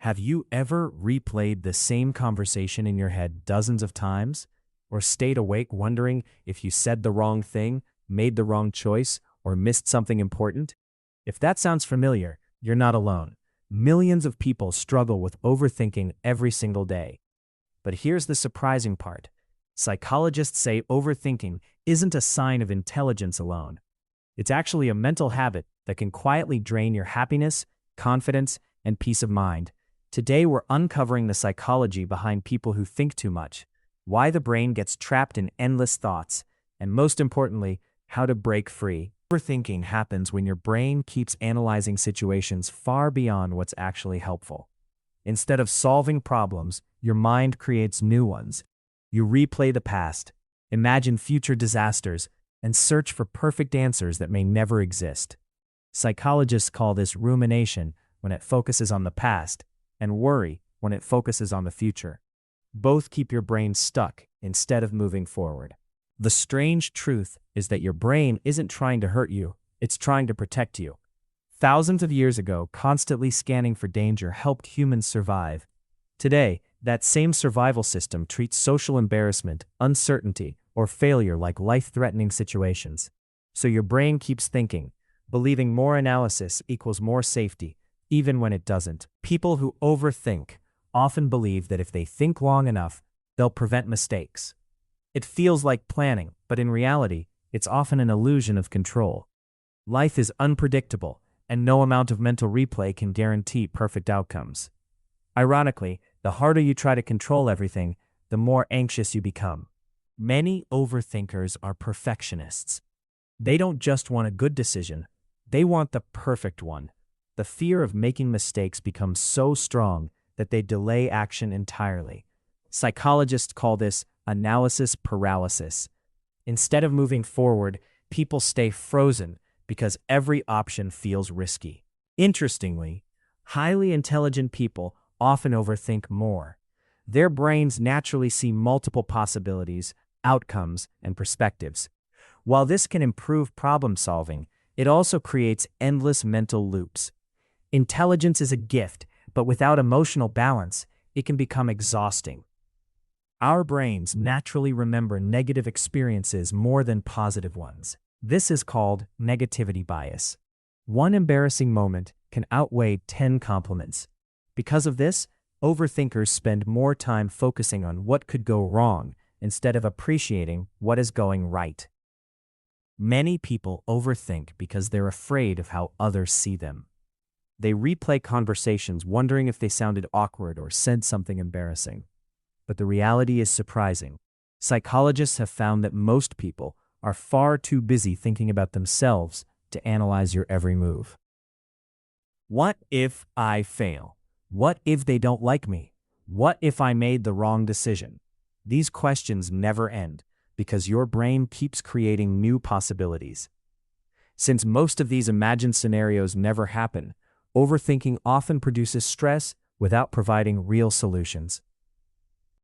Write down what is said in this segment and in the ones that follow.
Have you ever replayed the same conversation in your head dozens of times? Or stayed awake wondering if you said the wrong thing, made the wrong choice, or missed something important? If that sounds familiar, you're not alone. Millions of people struggle with overthinking every single day. But here's the surprising part. Psychologists say overthinking isn't a sign of intelligence alone. It's actually a mental habit that can quietly drain your happiness, confidence, and peace of mind. Today, we're uncovering the psychology behind people who think too much, why the brain gets trapped in endless thoughts, and most importantly, how to break free. Overthinking happens when your brain keeps analyzing situations far beyond what's actually helpful. Instead of solving problems, your mind creates new ones. You replay the past, imagine future disasters, and search for perfect answers that may never exist. Psychologists call this rumination when it focuses on the past, and worry when it focuses on the future. Both keep your brain stuck instead of moving forward. The strange truth is that your brain isn't trying to hurt you, it's trying to protect you. Thousands of years ago, constantly scanning for danger helped humans survive. Today, that same survival system treats social embarrassment, uncertainty, or failure like life-threatening situations. So your brain keeps thinking, believing more analysis equals more safety, even when it doesn't. People who overthink often believe that if they think long enough, they'll prevent mistakes. It feels like planning, but in reality, it's often an illusion of control. Life is unpredictable, and no amount of mental replay can guarantee perfect outcomes. Ironically, the harder you try to control everything, the more anxious you become. Many overthinkers are perfectionists. They don't just want a good decision, they want the perfect one. The fear of making mistakes becomes so strong that they delay action entirely. Psychologists call this analysis paralysis. Instead of moving forward, people stay frozen because every option feels risky. Interestingly, highly intelligent people often overthink more. Their brains naturally see multiple possibilities, outcomes, and perspectives. While this can improve problem solving, it also creates endless mental loops. Intelligence is a gift, but without emotional balance, it can become exhausting. Our brains naturally remember negative experiences more than positive ones. This is called negativity bias. One embarrassing moment can outweigh 10 compliments. Because of this, overthinkers spend more time focusing on what could go wrong instead of appreciating what is going right. Many people overthink because they're afraid of how others see them. They replay conversations wondering if they sounded awkward or said something embarrassing. But the reality is surprising. Psychologists have found that most people are far too busy thinking about themselves to analyze your every move. What if I fail? What if they don't like me? What if I made the wrong decision? These questions never end because your brain keeps creating new possibilities. Since most of these imagined scenarios never happen, overthinking often produces stress without providing real solutions.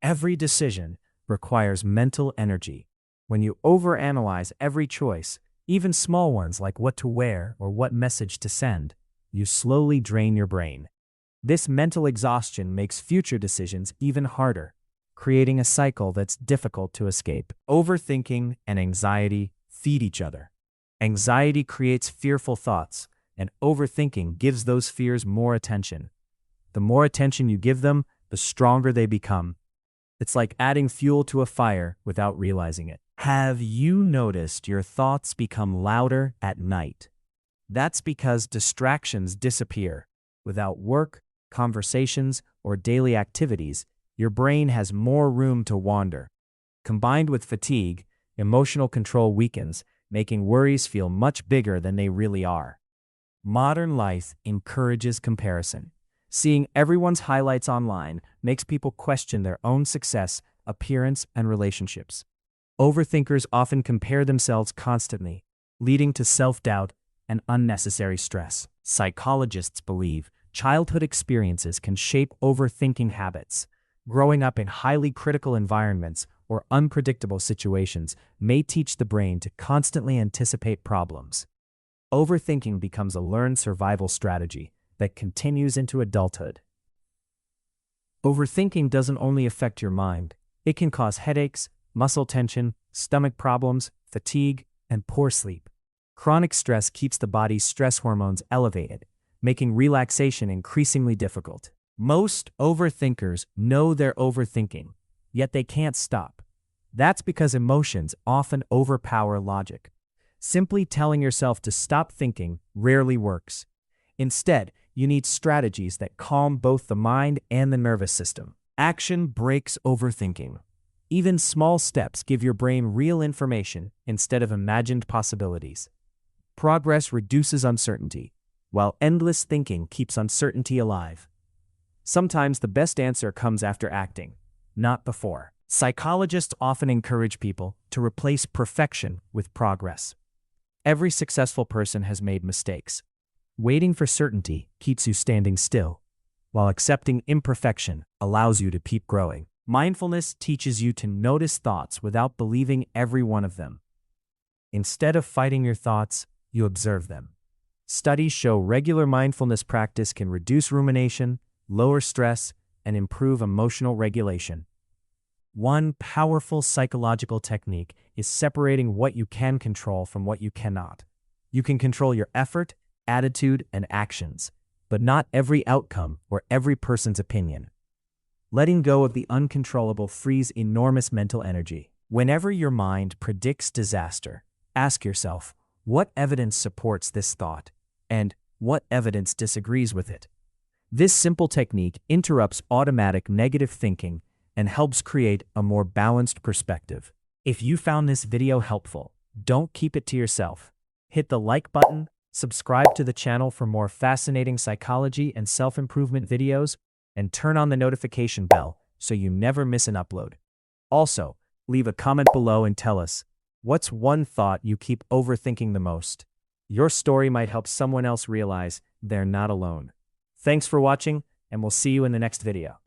Every decision requires mental energy. When you overanalyze every choice, even small ones like what to wear or what message to send, you slowly drain your brain. This mental exhaustion makes future decisions even harder, creating a cycle that's difficult to escape. Overthinking and anxiety feed each other. Anxiety creates fearful thoughts, and overthinking gives those fears more attention. The more attention you give them, the stronger they become. It's like adding fuel to a fire without realizing it. Have you noticed your thoughts become louder at night? That's because distractions disappear. Without work, conversations, or daily activities, your brain has more room to wander. Combined with fatigue, emotional control weakens, making worries feel much bigger than they really are. Modern life encourages comparison. Seeing everyone's highlights online makes people question their own success, appearance, and relationships. Overthinkers often compare themselves constantly, leading to self-doubt and unnecessary stress. Psychologists believe childhood experiences can shape overthinking habits. Growing up in highly critical environments or unpredictable situations may teach the brain to constantly anticipate problems. Overthinking becomes a learned survival strategy that continues into adulthood. Overthinking doesn't only affect your mind, it can cause headaches, muscle tension, stomach problems, fatigue, and poor sleep. Chronic stress keeps the body's stress hormones elevated, making relaxation increasingly difficult. Most overthinkers know they're overthinking, yet they can't stop. That's because emotions often overpower logic. Simply telling yourself to stop thinking rarely works. Instead, you need strategies that calm both the mind and the nervous system. Action breaks overthinking. Even small steps give your brain real information instead of imagined possibilities. Progress reduces uncertainty, while endless thinking keeps uncertainty alive. Sometimes the best answer comes after acting, not before. Psychologists often encourage people to replace perfection with progress. Every successful person has made mistakes. Waiting for certainty keeps you standing still, while accepting imperfection allows you to keep growing. Mindfulness teaches you to notice thoughts without believing every one of them. Instead of fighting your thoughts, you observe them. Studies show regular mindfulness practice can reduce rumination, lower stress, and improve emotional regulation. One powerful psychological technique is separating what you can control from what you cannot. You can control your effort, attitude, and actions, but not every outcome or every person's opinion. Letting go of the uncontrollable frees enormous mental energy. Whenever your mind predicts disaster, ask yourself, what evidence supports this thought, and what evidence disagrees with it? This simple technique interrupts automatic negative thinking and helps create a more balanced perspective. If you found this video helpful, don't keep it to yourself. Hit the like button, subscribe to the channel for more fascinating psychology and self-improvement videos, and turn on the notification bell so you never miss an upload. Also, leave a comment below and tell us, what's one thought you keep overthinking the most? Your story might help someone else realize they're not alone. Thanks for watching, and we'll see you in the next video.